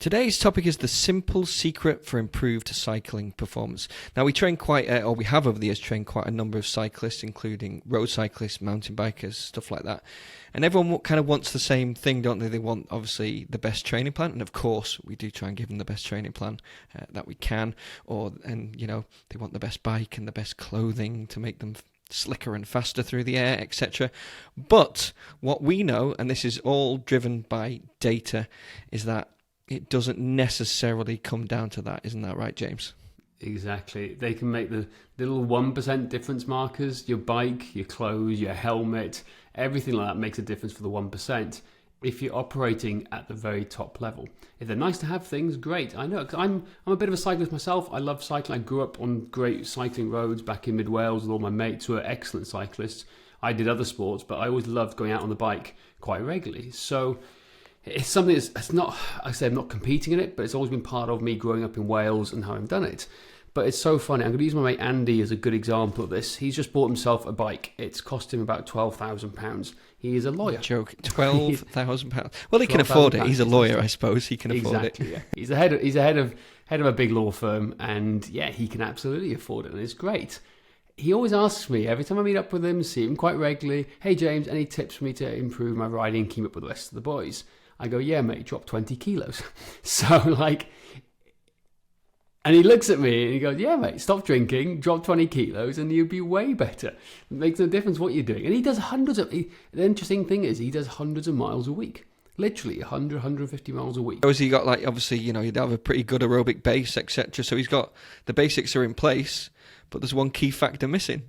Today's topic is the simple secret for improved cycling performance. Now, we have over the years trained quite a number of cyclists, including road cyclists, mountain bikers, stuff like that. And everyone kind of wants the same thing, don't they? They want, obviously, the best training plan. And, of course, we do try and give them the best training plan that we can. They want the best bike and the best clothing to make them slicker and faster through the air, etc. But what we know, and this is all driven by data, is that it doesn't necessarily come down to that. Isn't that right, James? Exactly. They can make the little 1% difference markers. Your bike, your clothes, your helmet, everything like that makes a difference for the 1% if you're operating at the very top level. If they're nice to have things, great. I know, 'cause I'm a bit of a cyclist myself. I love cycling. I grew up on great cycling roads back in mid-Wales with all my mates who are excellent cyclists. I did other sports, but I always loved going out on the bike quite regularly. So it's something that's not, I say I'm not competing in it, but it's always been part of me growing up in Wales and having done it. But it's so funny. I'm going to use my mate Andy as a good example of this. He's just bought himself a bike. It's cost him about £12,000. He is a lawyer. Joke, £12,000. Well, he can afford it. He's a lawyer, I suppose. He can afford it. Exactly. Yeah. He's a head of a big law firm, and yeah, he can absolutely afford it, and it's great. He always asks me every time I meet up with him, see him quite regularly. Hey James, any tips for me to improve my riding and keep up with the rest of the boys? I go, yeah, mate, drop 20 kilos. And he looks at me and he goes, yeah, mate, stop drinking, drop 20 kilos, and you'll be way better. It makes no difference what you're doing. And he does the interesting thing is he does hundreds of miles a week. Literally 100, 150 miles a week. So has he got, obviously, you'd have a pretty good aerobic base, etc. So he's got, the basics are in place, but there's one key factor missing.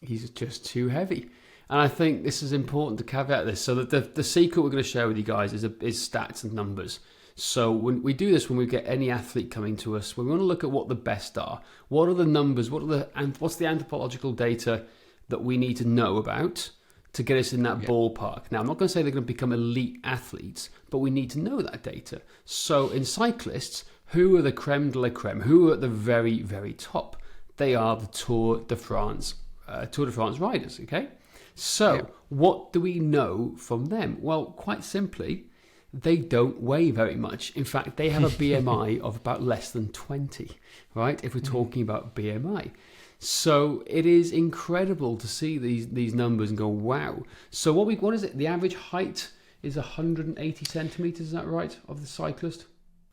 He's just too heavy. And I think this is important to caveat this. So that the secret we're going to share with you guys is stats and numbers. So when we do this, when we get any athlete coming to us, we want to look at what the best are. What are the numbers? What's the anthropological data that we need to know about to get us in that ballpark? Now, I'm not going to say they're going to become elite athletes, but we need to know that data. So in cyclists, who are the creme de la creme? Who are at the very, very top? They are the Tour de France riders, okay? So what do we know from them? Well, quite simply, they don't weigh very much. In fact, they have a BMI of about less than 20, right? If we're talking about BMI. So it is incredible to see these numbers and go, wow. So what is it? The average height is 180 centimetres, is that right, of the cyclist?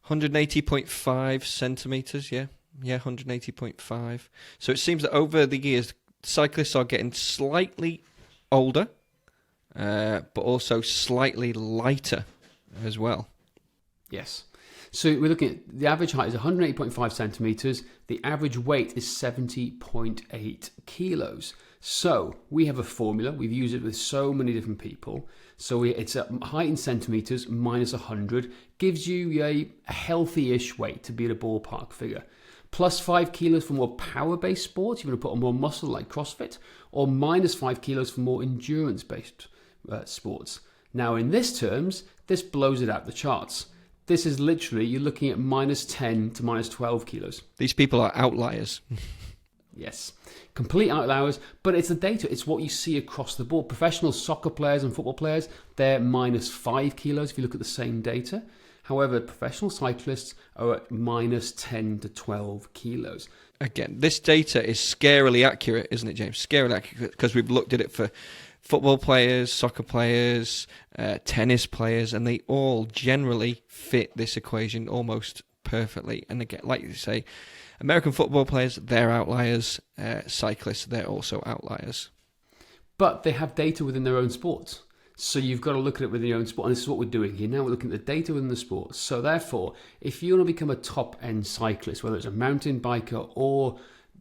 180.5 centimetres, yeah. Yeah, 180.5. So it seems that over the years, cyclists are getting slightly older, but also slightly lighter as well. Yes. So we're looking at the average height is 108.5 centimetres. The average weight is 70.8 kilos. So we have a formula. We've used it with so many different people. So it's a height in centimetres minus 100 gives you a healthy-ish weight to be at a ballpark figure. Plus 5 kilos for more power-based sports. You're going to put on more muscle like CrossFit. Or minus 5 kilos for more endurance-based sports. Now in this terms, this blows it out the charts. This is literally, you're looking at minus 10 to minus 12 kilos. These people are outliers. Yes, complete outliers, but it's the data. It's what you see across the board. Professional soccer players and football players, they're minus 5 kilos if you look at the same data. However, professional cyclists are at minus 10 to 12 kilos. Again, this data is scarily accurate, isn't it, James? Scarily accurate because we've looked at it for football players, soccer players, tennis players, and they all generally fit this equation almost perfectly. And again, like you say, American football players, they're outliers. Cyclists, they're also outliers. But they have data within their own sports. So you've got to look at it within your own sport. And this is what we're doing here. Now we're looking at the data within the sport. So therefore, if you want to become a top-end cyclist, whether it's a mountain biker or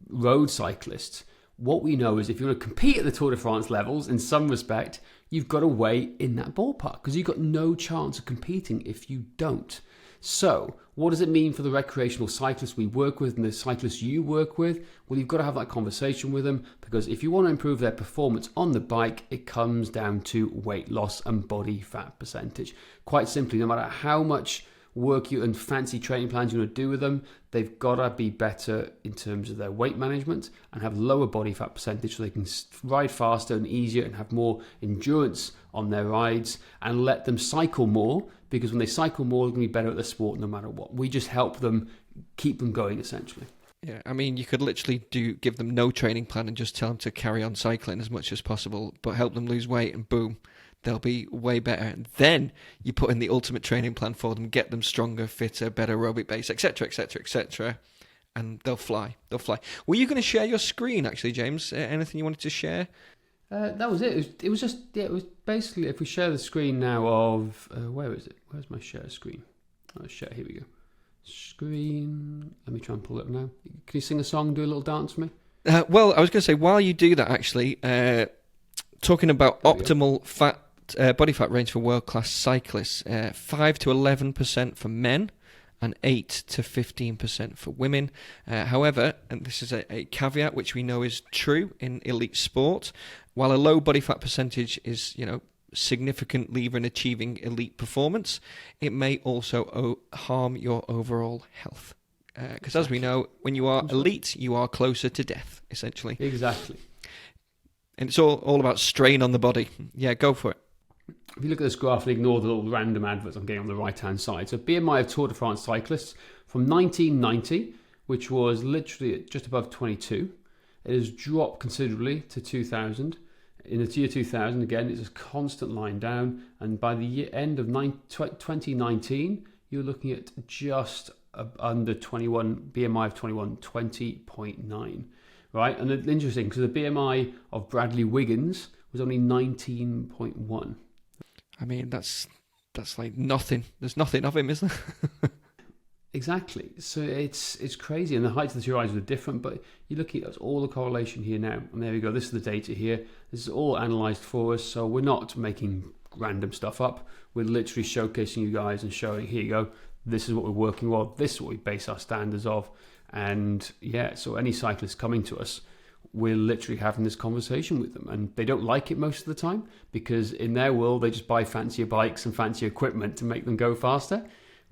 road cyclist, what we know is if you want to compete at the Tour de France levels, in some respect, you've got to weigh in that ballpark because you've got no chance of competing if you don't. So what does it mean for the recreational cyclists we work with and the cyclists you work with? Well, you've got to have that conversation with them because if you want to improve their performance on the bike, it comes down to weight loss and body fat percentage. Quite simply, no matter how much work you and fancy training plans you want to do with them, they've got to be better in terms of their weight management and have lower body fat percentage so they can ride faster and easier and have more endurance on their rides, and let them cycle more, because when they cycle more, they're going to be better at the sport no matter what. We just help them keep them going, essentially. Yeah, I mean, you could literally give them no training plan and just tell them to carry on cycling as much as possible, but help them lose weight, and boom, they'll be way better. And then you put in the ultimate training plan for them, get them stronger, fitter, better aerobic base, etc., etc., etc., and they'll fly. They'll fly. Were you going to share your screen, actually, James? Anything you wanted to share? That was it. It was just, it was basically, if we share the screen now of, where is it? Where's my share screen? Oh, share, here we go. Screen. Let me try and pull it up now. Can you sing a song, do a little dance for me? Well, I was going to say, while you do that, actually, talking about optimal body fat range for world-class cyclists, 5 to 11% for men and 8 to 15% for women. However, and this is a caveat which we know is true in elite sport, while a low body fat percentage is, significant lever in achieving elite performance, it may also harm your overall health. Because as we know, when you are elite, you are closer to death, essentially. Exactly. And it's all about strain on the body. Yeah, go for it. If you look at this graph and ignore the little random adverts I'm getting on the right-hand side. So BMI of Tour de France cyclists from 1990, which was literally at just above 22, it has dropped considerably to 2000. In the year 2000, again, it's a constant line down. And by the end of 2019, you're looking at just under 21, BMI of 21, 20.9. Right? And it's interesting because the BMI of Bradley Wiggins was only 19.1. I mean, that's like nothing. There's nothing of him, is there? Exactly. So it's crazy. And the heights of the two eyes were different, but you look at all the correlation here now. And there we go. This is the data here. This is all analysed for us. So we're not making random stuff up. We're literally showcasing you guys and showing, here you go. This is what we're working on. This is what we base our standards of. And yeah, so any cyclist coming to us, we're literally having this conversation with them, and they don't like it most of the time because in their world they just buy fancier bikes and fancier equipment to make them go faster.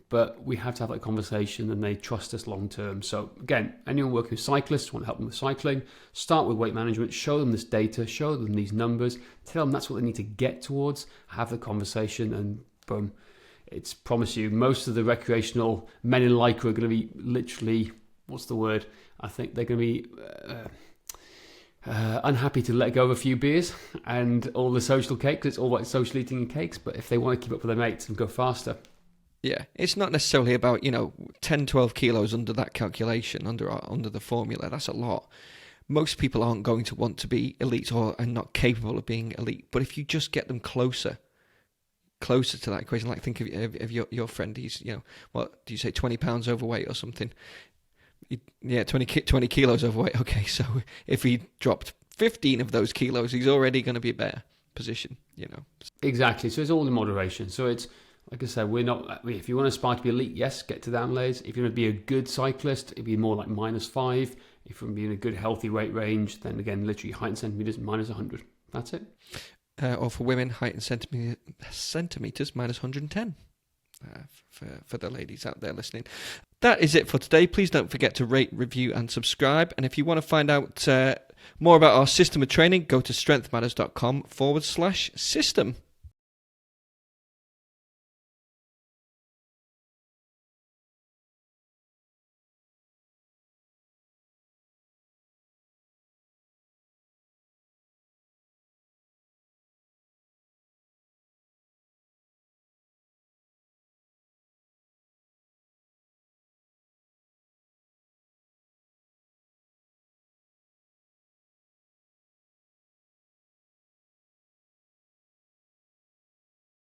But we have to have that conversation, and they trust us long term. So again, anyone working with cyclists, want to help them with cycling, start with weight management, show them this data, show them these numbers, tell them that's what they need to get towards, have the conversation, and boom. It's promise you, most of the recreational men in Lycra are going to be literally, what's the word? I think they're going to be unhappy to let go of a few beers and all the social cake, because it's all about social eating and cakes. But if they want to keep up with their mates and go faster. Yeah, it's not necessarily about, 10, 12 kilos under that calculation, under the formula. That's a lot. Most people aren't going to want to be elite and not capable of being elite. But if you just get them closer to that equation, like think of your friend, he's, what do you say, 20 pounds overweight or something? Yeah, 20 kilos overweight. Okay, so if he dropped 15 of those kilos, he's already going to be a better position, Exactly. So it's all in moderation. So it's, like I said, we're not, if you want to aspire to be elite, yes, get to the Himalayas. If you want to be a good cyclist, it'd be more like -5. If you want to be in a good, healthy weight range, then again, literally height in centimeters, -100. That's it. Or for women, height in centimeters, -110. For the ladies out there listening. That is it for today. Please don't forget to rate, review and subscribe. And if you want to find out more about our system of training, go to strengthmatters.com/system.